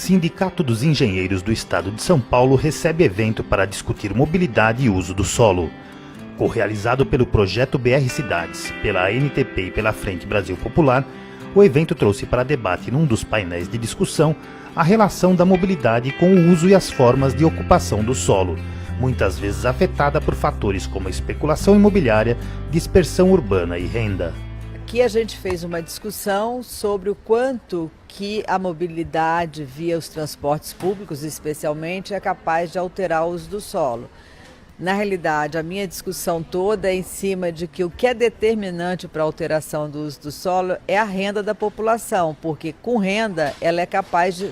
Sindicato dos Engenheiros do Estado de São Paulo recebe evento para discutir mobilidade e uso do solo. Co-realizado pelo projeto BR Cidades, pela ANTP e pela Frente Brasil Popular, o evento trouxe para debate num dos painéis de discussão a relação da mobilidade com o uso e as formas de ocupação do solo, muitas vezes afetada por fatores como a especulação imobiliária, dispersão urbana e renda. Aqui a gente fez uma discussão sobre o quanto que a mobilidade via os transportes públicos, especialmente, é capaz de alterar o uso do solo. Na realidade, a minha discussão toda é em cima de que o que é determinante para a alteração do uso do solo é a renda da população, porque com renda ela é capaz de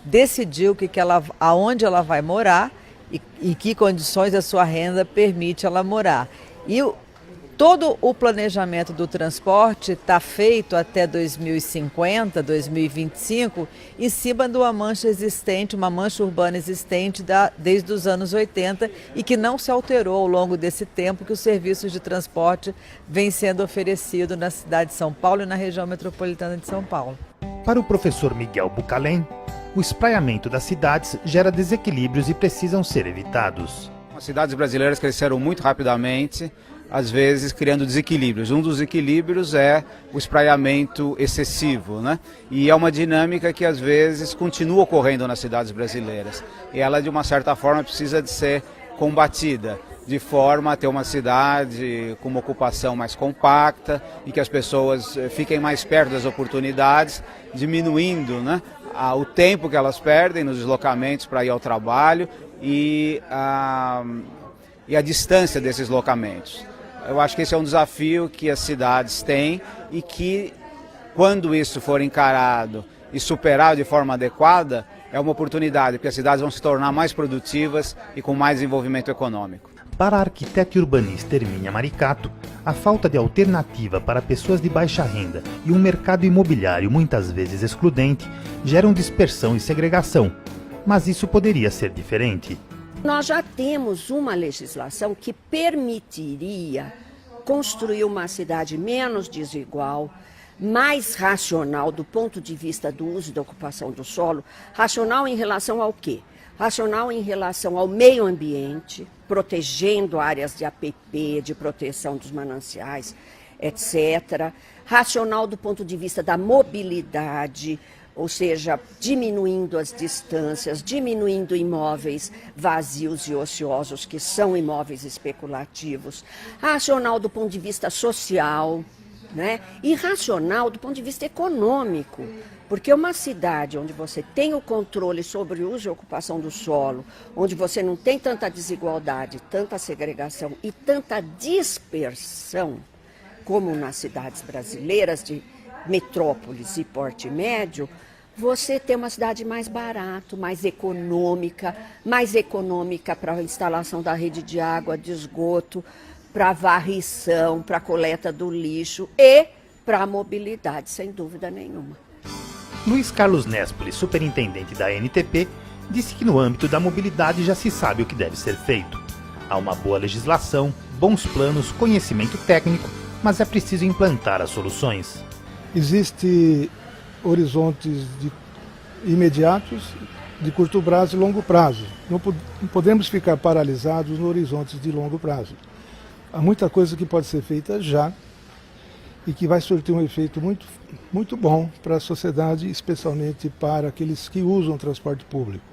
decidir aonde ela vai morar e em que condições a sua renda permite ela morar. E todo o planejamento do transporte está feito até 2050, 2025, em cima de uma mancha existente, uma mancha urbana existente desde os anos 80 e que não se alterou ao longo desse tempo que os serviços de transporte vêm sendo oferecidos na cidade de São Paulo e na região metropolitana de São Paulo. Para o professor Miguel Bucalém, o espraiamento das cidades gera desequilíbrios e precisam ser evitados. As cidades brasileiras cresceram muito rapidamente, às vezes criando desequilíbrios. Um dos desequilíbrios é o espraiamento excessivo, né? E é uma dinâmica que às vezes continua ocorrendo nas cidades brasileiras. E ela, de uma certa forma, precisa de ser combatida, de forma a ter uma cidade com uma ocupação mais compacta e que as pessoas fiquem mais perto das oportunidades, diminuindo, né, o tempo que elas perdem nos deslocamentos para ir ao trabalho e a distância desses deslocamentos. Eu acho que esse é um desafio que as cidades têm e que, quando isso for encarado e superado de forma adequada, é uma oportunidade, porque as cidades vão se tornar mais produtivas e com mais desenvolvimento econômico. Para a arquiteta e urbanista Hermínia Maricato, a falta de alternativa para pessoas de baixa renda e um mercado imobiliário muitas vezes excludente geram dispersão e segregação, mas isso poderia ser diferente. Nós já temos uma legislação que permitiria construir uma cidade menos desigual, mais racional do ponto de vista do uso e da ocupação do solo. Racional em relação ao quê? Racional em relação ao meio ambiente, protegendo áreas de APP, de proteção dos mananciais, etc. Racional do ponto de vista da mobilidade, ou seja, diminuindo as distâncias, diminuindo imóveis vazios e ociosos, que são imóveis especulativos. Racional do ponto de vista social, né? E racional do ponto de vista econômico, porque uma cidade onde você tem o controle sobre o uso e ocupação do solo, onde você não tem tanta desigualdade, tanta segregação e tanta dispersão, como nas cidades brasileiras de metrópoles e porte médio, você tem uma cidade mais barata, mais econômica para a instalação da rede de água, de esgoto, para varrição, para a coleta do lixo e para a mobilidade, sem dúvida nenhuma. Luiz Carlos Nespoli, superintendente da ANTP, disse que no âmbito da mobilidade já se sabe o que deve ser feito. Há uma boa legislação, bons planos, conhecimento técnico, mas é preciso implantar as soluções. Existem horizontes imediatos, de curto prazo e longo prazo. Não podemos ficar paralisados no horizonte de longo prazo. Há muita coisa que pode ser feita já e que vai surtir um efeito muito, muito bom para a sociedade, especialmente para aqueles que usam o transporte público.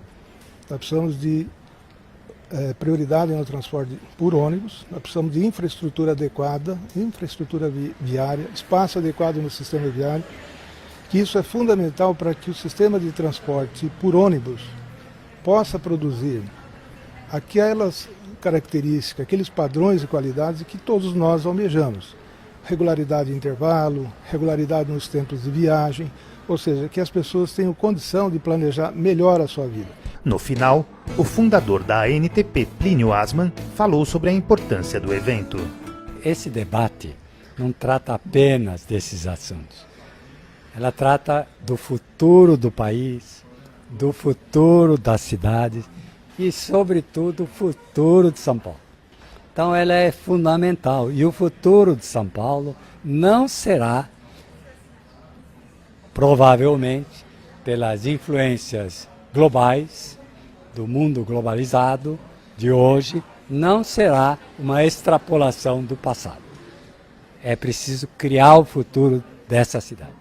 Nós precisamos de prioridade no transporte por ônibus, nós precisamos de infraestrutura adequada, infraestrutura viária, espaço adequado no sistema viário, que isso é fundamental para que o sistema de transporte por ônibus possa produzir aquelas características, aqueles padrões e qualidades que todos nós almejamos. Regularidade de intervalo, regularidade nos tempos de viagem, ou seja, que as pessoas tenham condição de planejar melhor a sua vida. No final, o fundador da ANTP, Plínio Asman, falou sobre a importância do evento. Esse debate não trata apenas desses assuntos. Ela trata do futuro do país, do futuro das cidades e, sobretudo, o futuro de São Paulo. Então ela é fundamental e o futuro de São Paulo não será, provavelmente, pelas influências globais, do mundo globalizado de hoje, não será uma extrapolação do passado. É preciso criar o futuro dessa cidade.